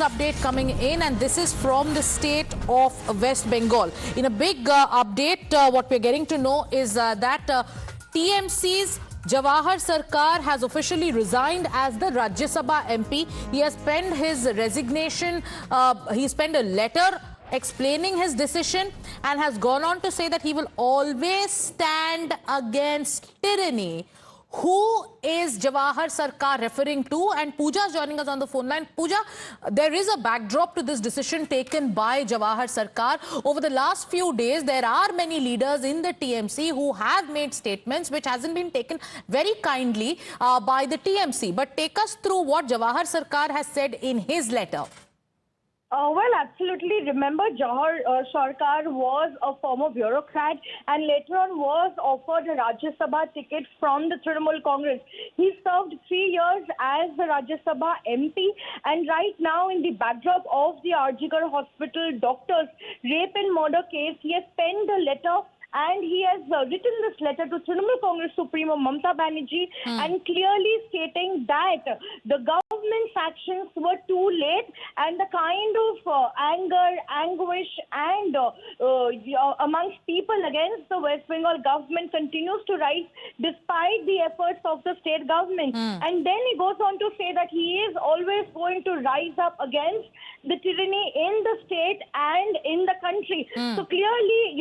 Update coming in, and this is from the state of West Bengal. In a big update, what we're getting to know is that TMC's Jawhar Sircar has officially resigned as the Rajya Sabha MP. He has penned his resignation. He's penned a letter explaining his decision and has gone on to say that he will always stand against tyranny. Who is Jawhar Sircar referring to? And Pooja is joining us on the phone line. Pooja, there is a backdrop to this decision taken by Jawhar Sircar. Over the last few days, there are many leaders in the TMC who have made statements which hasn't been taken very kindly by the TMC. But take us through what Jawhar Sircar has said in his letter. Well, absolutely. Remember, Jawhar Sircar was a former bureaucrat and later on was offered a Rajya Sabha ticket from the Trinamool Congress. He served 3 years as the Rajya Sabha MP, and right now in the backdrop of the Rajya Hospital doctors' rape and murder case, he has penned a letter and he has written this letter to Trinamool Congress Supremo Mamata Banerjee and clearly stating that the government's actions were too late and the kind of anger, anguish and amongst people against the West Bengal government continues to rise despite the efforts of the state government. And then he goes on to say that he is always going to rise up against the tyranny in the state and in the country. So clearly,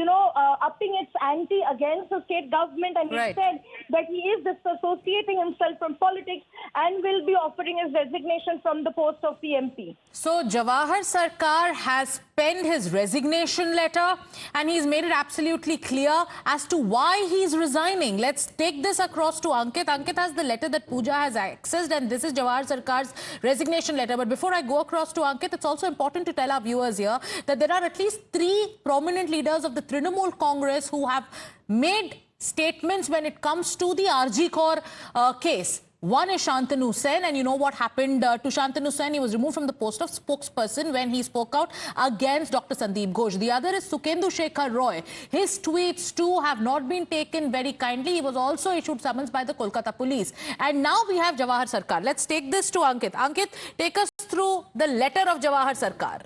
upping its ante against the state government, and he said that he is disassociating himself from politics and will be offering his resignation from the post of the MP. So Jawhar Sircar has penned his resignation letter and he's made it absolutely clear as to why he's resigning. Let's take this across to Ankit. Ankit has the letter that Pooja has accessed, and this is Jawhar Sircar's resignation letter. But before I go across to Ankit, it's also important to tell our viewers here that there are at least 3 prominent leaders of the Trinamool Congress who have made statements when it comes to the RG Kaur case. One is Shantanu Sen, and you know what happened to Shantanu Sen. He was removed from the post of spokesperson when he spoke out against Dr. Sandeep Ghosh. The other is Sukendu Shekhar Roy. His tweets too have not been taken very kindly. He was also issued summons by the Kolkata police. And now we have Jawhar Sircar. Let's take this to Ankit. Ankit, take us through the letter of Jawhar Sircar.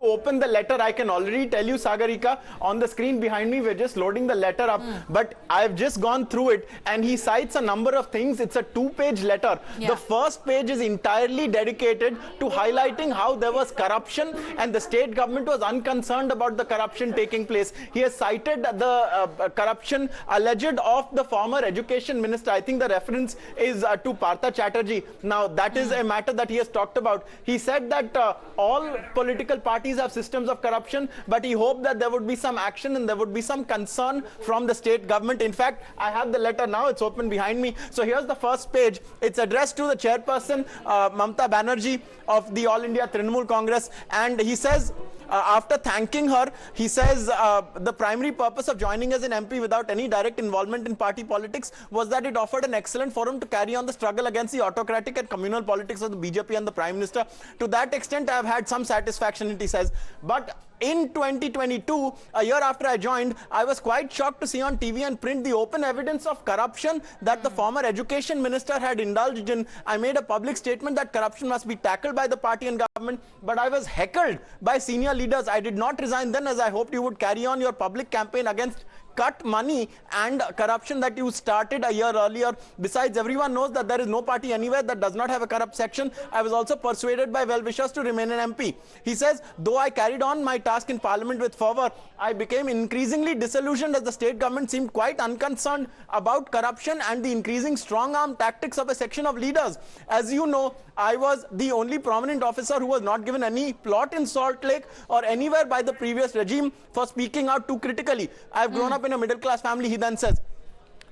Open the letter. I can already tell you, Sagarika, on the screen behind me, we're just loading the letter up. But I've just gone through it and he cites a number of things. It's a 2-page letter. The first page is entirely dedicated to highlighting how there was corruption and the state government was unconcerned about the corruption taking place. He has cited the corruption alleged of the former education minister. I think the reference is to Partha Chatterjee. Now, that is a matter that he has talked about. He said that all political parties have systems of corruption, but he hoped that there would be some action and there would be some concern from the state government. In fact, I have the letter now. It's open behind me. So here's the first page. It's addressed to the chairperson, Mamata Banerjee of the All India Trinamool Congress. And he says, after thanking her, he says the primary purpose of joining as an MP without any direct involvement in party politics was that it offered an excellent forum to carry on the struggle against the autocratic and communal politics of the BJP and the Prime Minister. To that extent, I have had some satisfaction, he says. But in 2022, a year after I joined, I was quite shocked to see on TV and print the open evidence of corruption that the former education minister had indulged in. I made a public statement that corruption must be tackled by the party and government, but I was heckled by senior leaders. I did not resign then, as I hoped you would carry on your public campaign against cut money and corruption that you started a year earlier. Besides, everyone knows that there is no party anywhere that does not have a corrupt section. I was also persuaded by well-wishers to remain an MP. He says, though I carried on my task in parliament with fervor, I became increasingly disillusioned as the state government seemed quite unconcerned about corruption and the increasing strong-arm tactics of a section of leaders. As you know, I was the only prominent officer who was not given any plot in Salt Lake or anywhere by the previous regime for speaking out too critically. I've grown up in a middle-class family, he then says.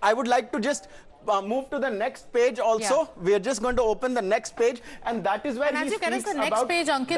I would like to just move to the next page also. We are just going to open the next page, and that is where he speaks about... As you get us the next page, Ankit,